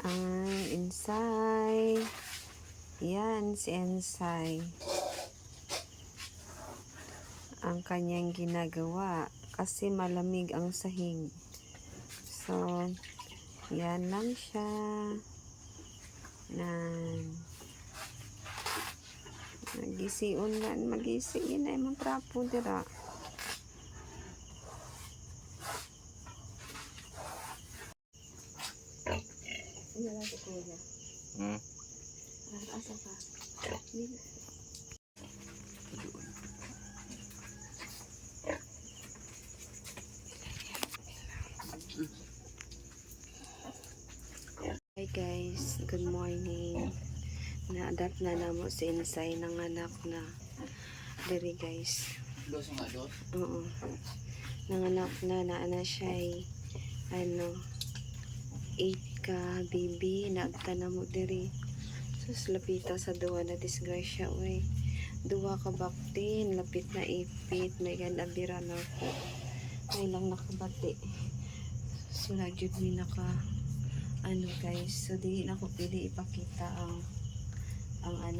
Ang Insay. Yan, si Insay. Ang kanyang ginagawa kasi malamig ang sahig. So, yan lang siya. Magisiun na, magisi yun ay mga trapo dira. Wala ko kuya. Asa ka? Hi guys, good morning. Na-adapt na namo si Insay ng anak na diri guys. Oo. Nanganak na siya ay 8 ka baby naagta na mo diri. Sus lapita sa duwa na disgrasya oy. Duwa ka baktin, lapit na ipit, may gandabira na ko. May lang nakabati. Sula jud mi naka guys, so di na ko pili ipakita ang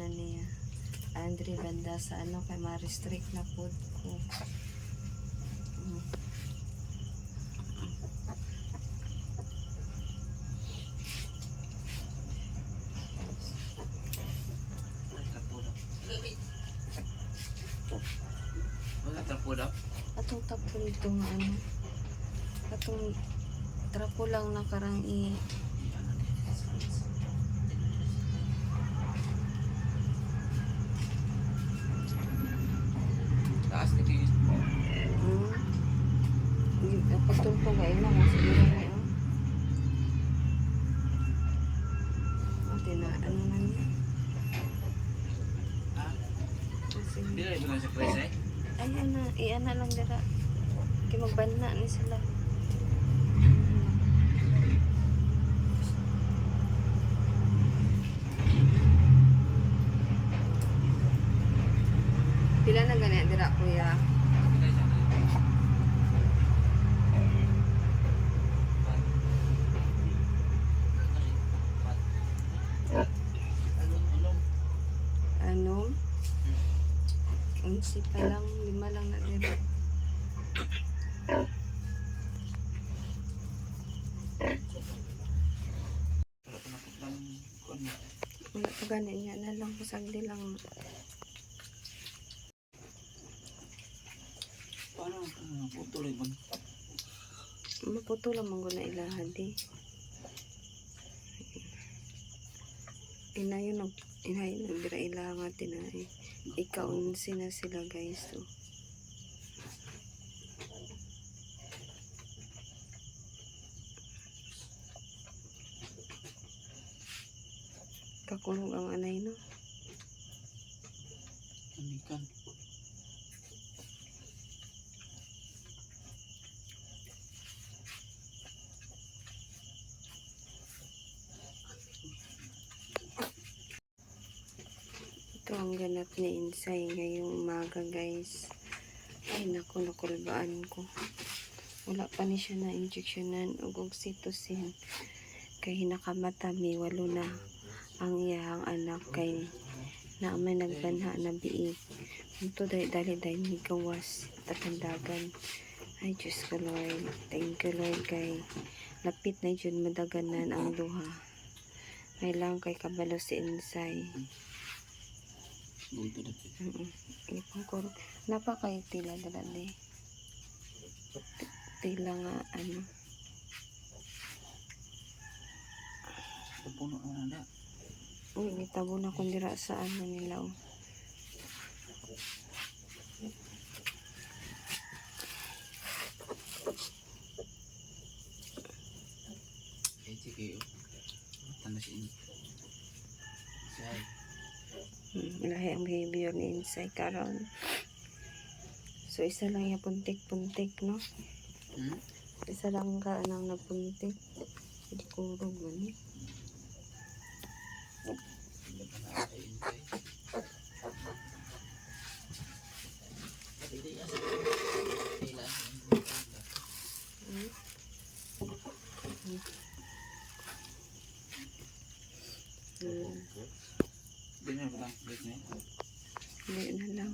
niya. Andre banda sa kay ma-restrict na food ko. Atong tapo nito nga atong trapo lang na karang taas nito yun. Pagtulpo ga ina mo siguro na ate na na niya. Hindi na ito lang sa place eh. Ayun na, iana lang dira. Kaya magbana ni sila. Pila na ganyan dira kuya? Unsi pa lang, 5 lang na dira. Wala pa ganyan niya na lang, pasagdi lang. Paano putuloy man? Maputo lang mong na ilahan di. Inayon bira ilahan nga tinay. Ika-11 na sila guys. So. Kakulog ang anay no. Kamikan. Ito ang ganap ni Insay ngayong umaga guys. Ay naku, nakulbaan ko. Wala pa ni siya na injeksyonan o oxytocin. Kay nakamatami, 8 na ang iyang anak kay na may nagbanha na biig. Ito dali may gawas takandagan. Ay Diyos ko Lord. Thank you Lord kay lapit na dyan madaganan ang duha. May lang kay kabalo si Insay. Ipangkor napa kay tila dalali tila nga Puno ang nanda. uy gitabo na kung dira sa nila Sige tanda si ini say lahi ang behavior ni Insay karon. So isa lang yung puntik no. Isa lang ka nang napuntik. Hindi kurog man eh. Hindi na ba lang? Balik na yun. Hindi na lang.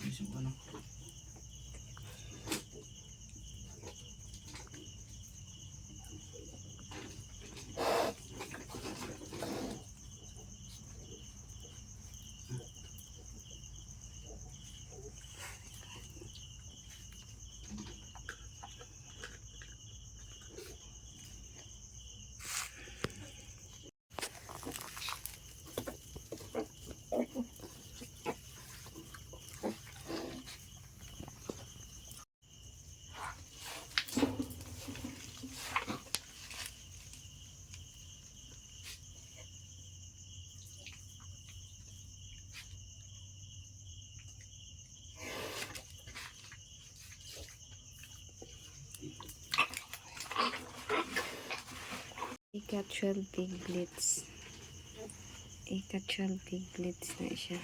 Isip ko ano. Ika-12 piglets. Ika-12 piglets na siya.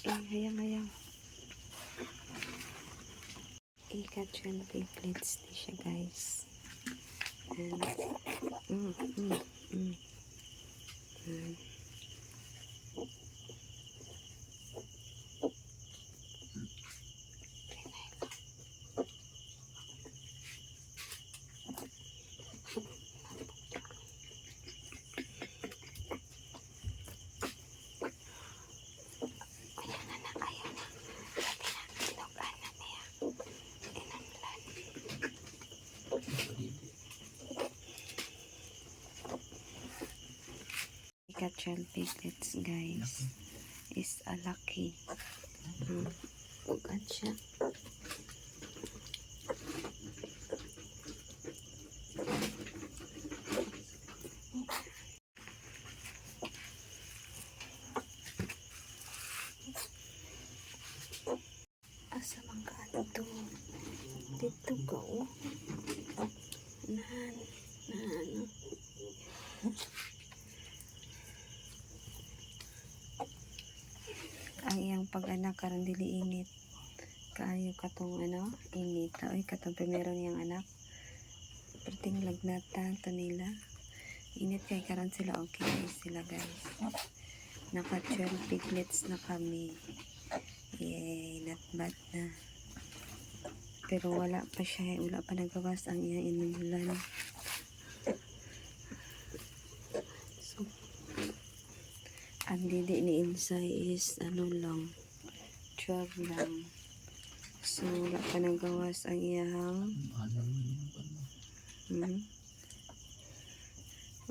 Hayang-hayang. Ika-12 piglets na siya, guys. Ika-12 piglets, guys, is a lucky. Ugat siya. Asa man ka dito? Dito ka, oh. Nahan. Ang iyang pag-anak karon dili init. Kaayo katong init. Oy, katong primero niyang anak. Perting lagnatan to nila. Init kay karon sila okay sila, guys. Naka 12 piglets na kami. Yay, not bad na. Pero wala pa siya, wala pa nagawas ang iyang inulan. So, ang didi ni Insay is lang, 12 lang. So, wala pa nagawas ang iyang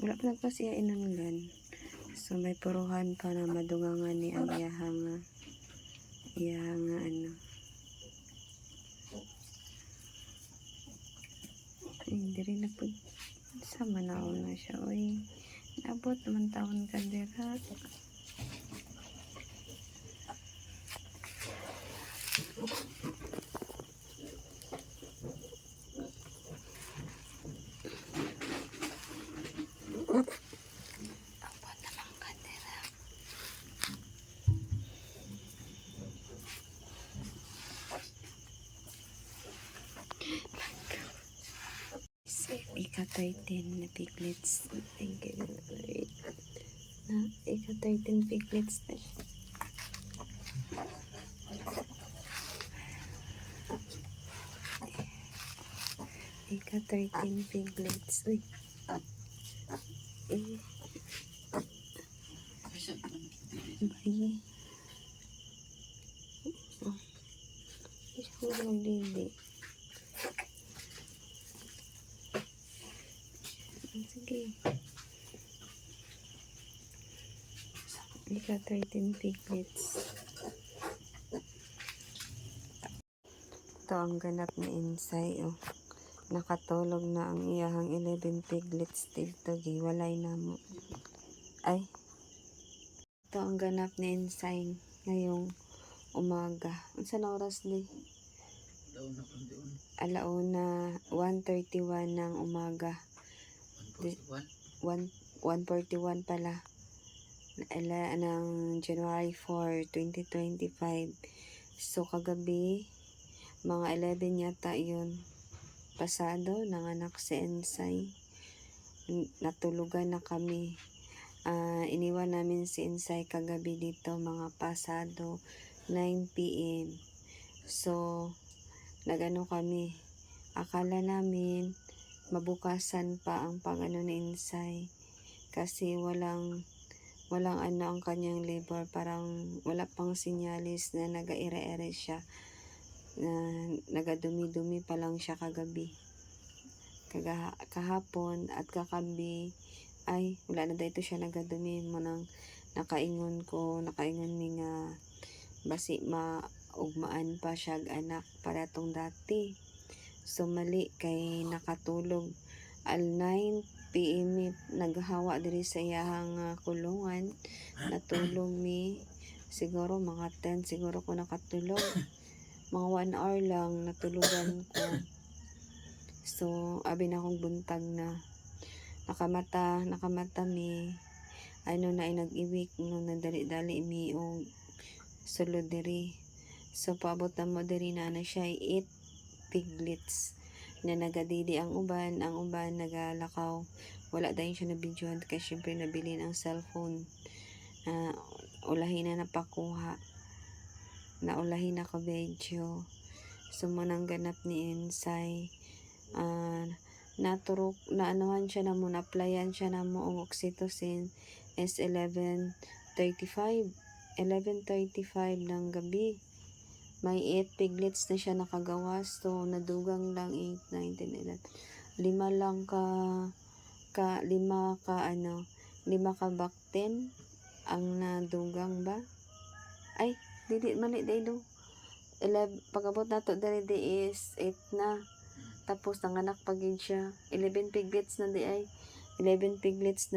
wala pa nagawas iyang inulan. So, may puruhan pa na madungangan ni ang iyang hindi rin na po sama na siya. Oy, naabot naman taon ka dira. Abot naman ka dira. Ika-13 na piglets. Ika-13 piglets na siya. Ika-13 piglets. Uy. Isang magdili. Sige. Ika-13 piglets. Ito ang ganap ni Insay, oh. Nakatulog na ang iyahang 11 piglets dito, giwalay na mo. Ay. Ito ang ganap ni Insay ngayong umaga. Ang sa oras di? Daw na kung doon. alauna 1:31 ng umaga. 141. 1:41 pala. Ng January 4, 2025. So, kagabi, mga 11 yata yun. Pasado, nanganak si Ensay. Natulugan na kami. Iniwan namin si Ensay kagabi dito, mga pasado, 9 p.m. So, nagano kami. Akala namin, mabukasan pa ang pag-ano ni Ensay. Kasi walang ano ang kanyang liver, parang wala pang sinyalis na naga-ire-ire siya, na nagadumi-dumi pa lang siya kagabi, kahapon at kakabi ay wala na dito siya nagadumi mo nang nakaingon mi nga basi maugmaan pa siya anak para tong dati. So mali kay nakatulog al 9 PM naghawa diri sa iyahang kulungan. Natulog mi siguro mga 10 siguro ko nakatulog, mga 1 hour lang natulugan ko. So abi na akong buntag na nakamata mi ano na ay nag-iwik nung nadali-dali mi og sulod diri. So paabot na mo diri na siya 8 piglets na nagadidi ang uban nagalakaw. Wala dahil siya na videohan kasi syempre nabilin ang cellphone. Ulahin na napakuha. Naulahin na ka video. So manang ganap ni Ensay. Naturok na anuhan siya na mo, na-applyan siya na mo og oxytocin is 11:35 ng gabi. May 8 piglets na siya nakagawas. So, nadugang lang 8, 9, 10, 11. 5 lang lima ka bakten ang nadugang ba? Ay, dili mali day do. 11, pag-abot na to dali is 8 na. Tapos, nanganak pa gid siya. 11 piglets na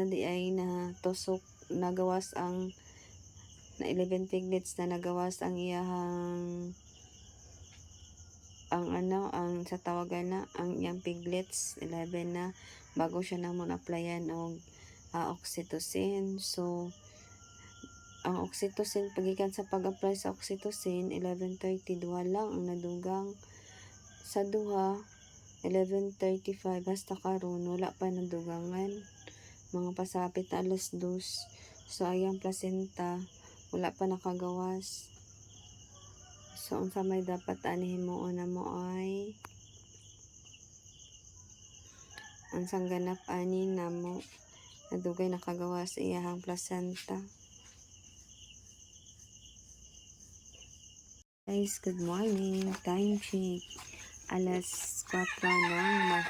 di ay na tusok, nagawas ang na 11 piglets na nagawas ang iyahang ang sa tawagan na ang iyang piglets 11 na bago siya namon applyan og oxytocin. So ang oxytocin pagikan sa pag-apply sa oxytocin 11:30 duha lang ang nadugang, sa duha 11:35 basta karon wala pa nadugangan, mga pasapit na 2:00. So ayang placenta wala pa nakagawas. So unsa may dapat ani himuon na mo ay ang sangganap ani na mo nadugay nakagawas iyahang placenta. Guys, good morning. Time check. Alas 4 ng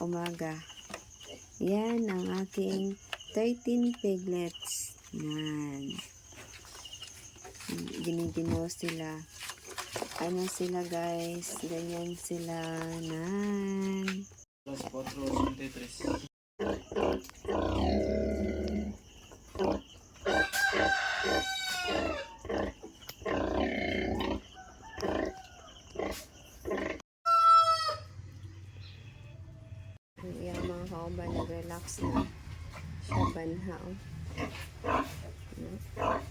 umaga. Yan ang aking 13 piglets. Yan. Ginigimo sila. Ano sila guys? Ganyan sila. Nan. Plus 4:23. Yung mga kauban nag-relax na. Siya banha.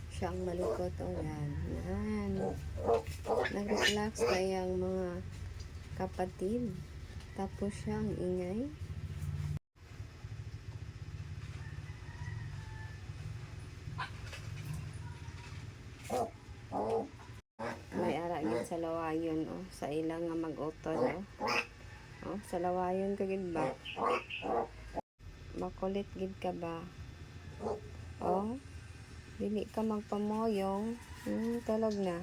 Siya ang malikot. Yan. Yan. Nag-relax pa yung mga kapatid. Tapos siya ang ingay. May ara yun sa lawayon. Sa ilang nga mag-utol. Sa lawayon ka gid ba? Makulit gid ka ba? Dili ka magpamoyong. Tulog na.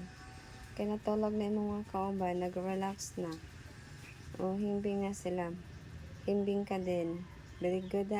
Kaya natulog na yung mga kauban. Nag-relax na. Himbing na sila. Himbing ka din. Very good